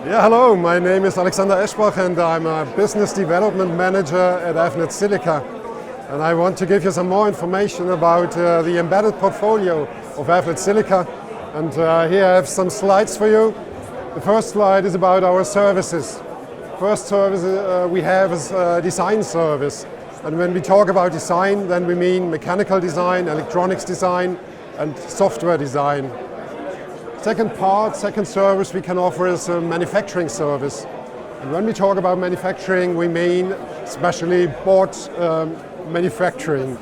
Yeah, hello, my name is Alexander Eschbach and I'm a business development manager at Avnet Silica. And I want to give you some more information about the embedded portfolio of Avnet Silica. And here I have some slides for you. The first slide is about our services. First service we have is design service. And when we talk about design, then we mean mechanical design, electronics design, and software design. Second service we can offer is a manufacturing service. And when we talk about manufacturing, we mean especially board manufacturing.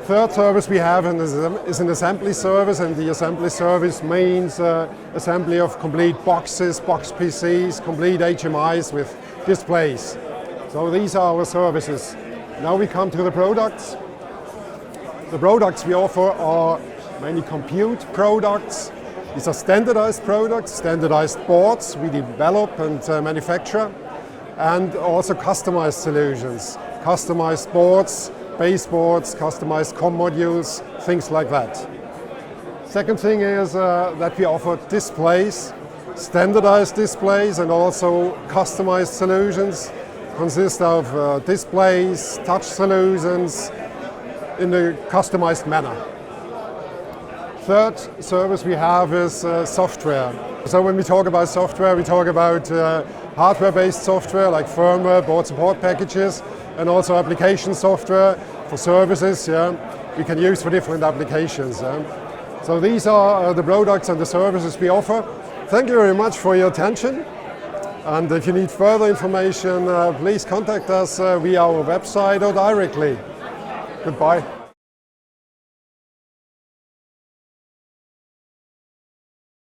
Third service we have is an assembly service, and the assembly service means assembly of complete boxes, box PCs, complete HMIs with displays. So these are our services. Now we come to the products. The products we offer are mainly compute products. These are standardized products, standardized boards we develop and manufacture, and also customized solutions, customized boards, baseboards, customized COM modules, things like that. Second thing is that we offer displays, standardized displays and also customized solutions. Consist of displays, touch solutions in a customized manner. Third service we have is software. So when we talk about software, we talk about hardware-based software like firmware, board support packages, and also application software for services we can use for different applications. So these are the products and the services we offer. Thank you very much for your attention. And if you need further information, please contact us via our website or directly. Goodbye.